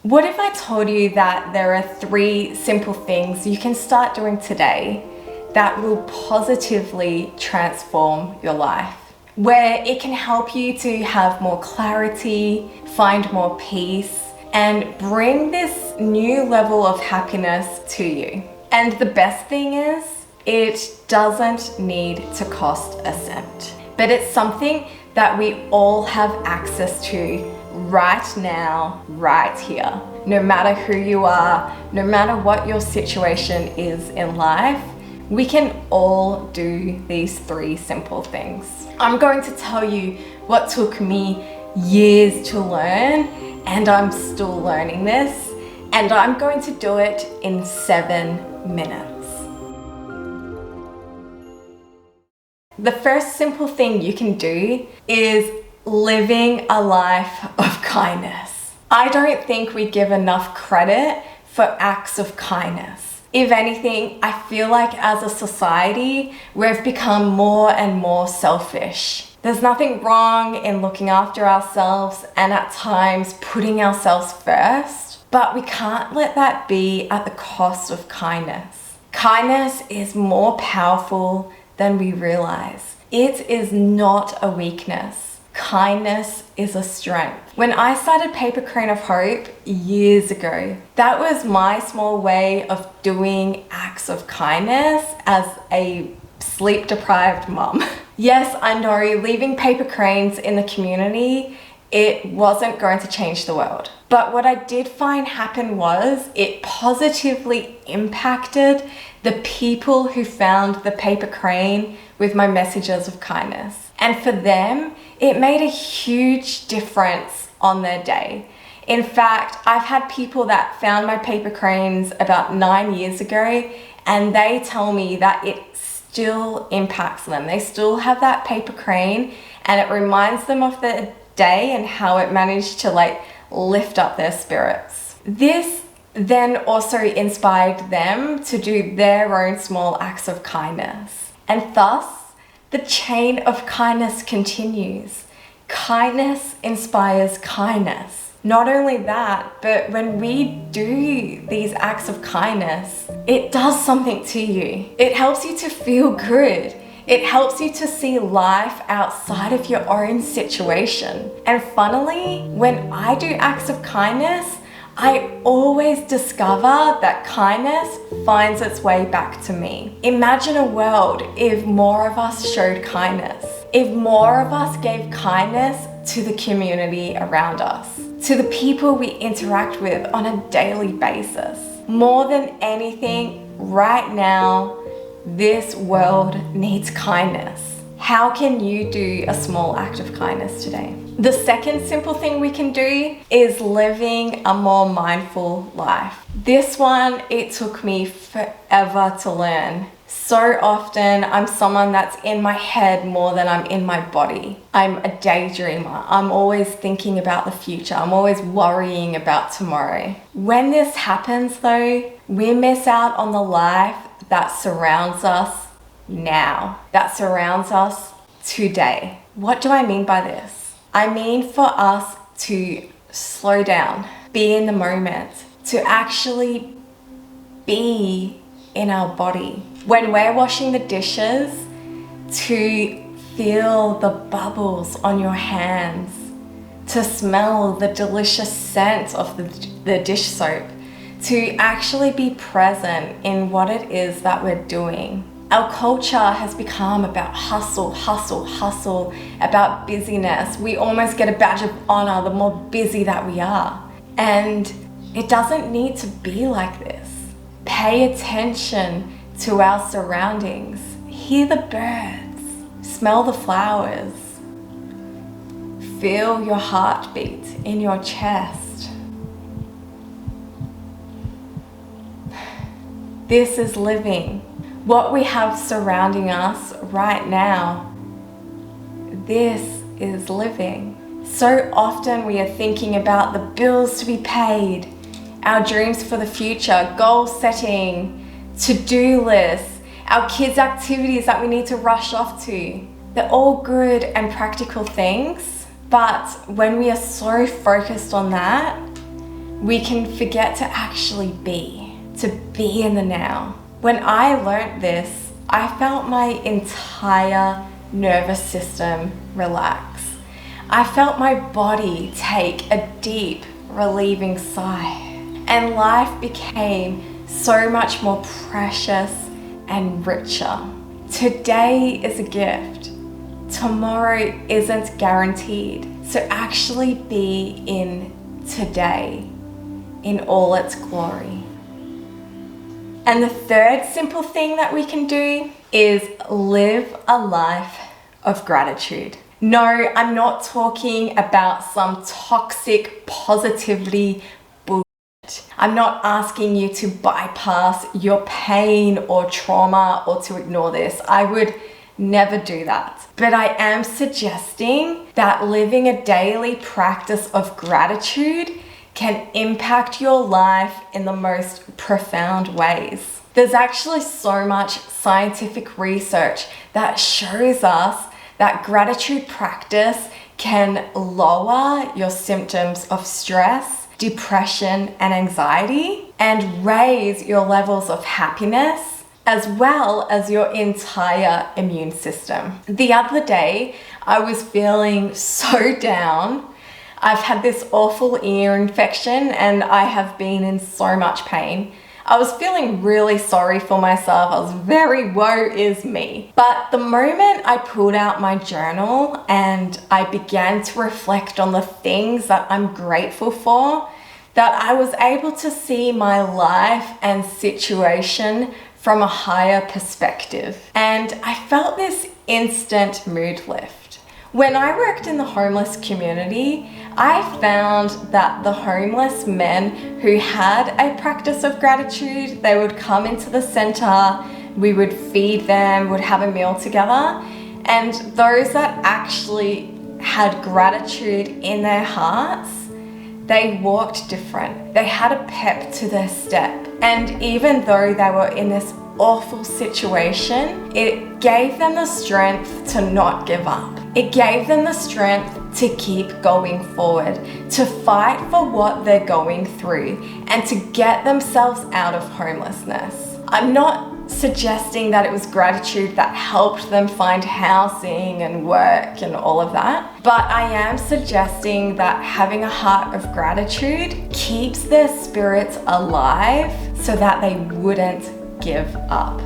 What if I told you that there are 3 simple things you can start doing today that will positively transform your life, where it can help you to have more clarity, find more peace, and bring this new level of happiness to you? And the best thing is, it doesn't need to cost a cent, but it's something that we all have access to right now, right here. No matter who you are, no matter what your situation is in life, we can all do these 3 simple things. I'm going to tell you what took me years to learn, and I'm still learning this, and I'm going to do it in 7 minutes. The first simple thing you can do is living a life of kindness. I don't think we give enough credit for acts of kindness. If anything, I feel like as a society, we've become more and more selfish. There's nothing wrong in looking after ourselves and at times putting ourselves first, but we can't let that be at the cost of kindness. Kindness is more powerful than we realize. It is not a weakness. Kindness is a strength. When I started Paper Crane of Hope years ago, that was my small way of doing acts of kindness as a sleep-deprived mum. Yes, I know, leaving paper cranes in the community, it wasn't going to change the world. But what I did find happen was it positively impacted the people who found the paper crane with my messages of kindness. And for them, it made a huge difference on their day. In fact, I've had people that found my paper cranes about 9 years ago, and they tell me that it still impacts them. They still have that paper crane, and it reminds them of the day and how it managed to lift up their spirits. This then also inspired them to do their own small acts of kindness. And thus, the chain of kindness continues. Kindness inspires kindness. Not only that, but when we do these acts of kindness, it does something to you. It helps you to feel good. It helps you to see life outside of your own situation. And funnily, when I do acts of kindness, I always discover that kindness finds its way back to me. Imagine a world if more of us showed kindness, if more of us gave kindness to the community around us, to the people we interact with on a daily basis. More than anything, right now, this world needs kindness. How can you do a small act of kindness today? The second simple thing we can do is living a more mindful life. This one, it took me forever to learn. So often, I'm someone that's in my head more than I'm in my body. I'm a daydreamer. I'm always thinking about the future. I'm always worrying about tomorrow. When this happens though, we miss out on the life that surrounds us now, that surrounds us today. What do I mean by this? I mean for us to slow down, be in the moment, to actually be in our body. When we're washing the dishes, to feel the bubbles on your hands, to smell the delicious scent of the dish soap, to actually be present in what it is that we're doing. Our culture has become about hustle, hustle, hustle, about busyness. We almost get a badge of honor the more busy that we are. And it doesn't need to be like this. Pay attention to our surroundings. Hear the birds. Smell the flowers. Feel your heartbeat in your chest. This is living. What we have surrounding us right now, this is living. So often we are thinking about the bills to be paid, our dreams for the future, goal setting, to-do lists, our kids' activities that we need to rush off to. They're all good and practical things, but when we are so focused on that, we can forget to actually be in the now. When I learnt this, I felt my entire nervous system relax. I felt my body take a deep, relieving sigh, and life became so much more precious and richer. Today is a gift. Tomorrow isn't guaranteed. So actually be in today in all its glory. And the third simple thing that we can do is live a life of gratitude. No, I'm not talking about some toxic positivity bullshit. I'm not asking you to bypass your pain or trauma or to ignore this. I would never do that. But I am suggesting that living a daily practice of gratitude can impact your life in the most profound ways. There's actually so much scientific research that shows us that gratitude practice can lower your symptoms of stress, depression, and anxiety, and raise your levels of happiness, as well as your entire immune system. The other day, I was feeling so down. I've had this awful ear infection and I have been in so much pain. I was feeling really sorry for myself. I was very woe is me. But the moment I pulled out my journal and I began to reflect on the things that I'm grateful for, that I was able to see my life and situation from a higher perspective. And I felt this instant mood lift. When I worked in the homeless community, I found that the homeless men who had a practice of gratitude, they would come into the center, we would feed them, would have a meal together, and those that actually had gratitude in their hearts, they walked different. They had a pep to their step. And even though they were in this awful situation, it gave them the strength to not give up. It gave them the strength to keep going forward, to fight for what they're going through, and to get themselves out of homelessness. I'm not suggesting that it was gratitude that helped them find housing and work and all of that, but I am suggesting that having a heart of gratitude keeps their spirits alive so that they wouldn't give up.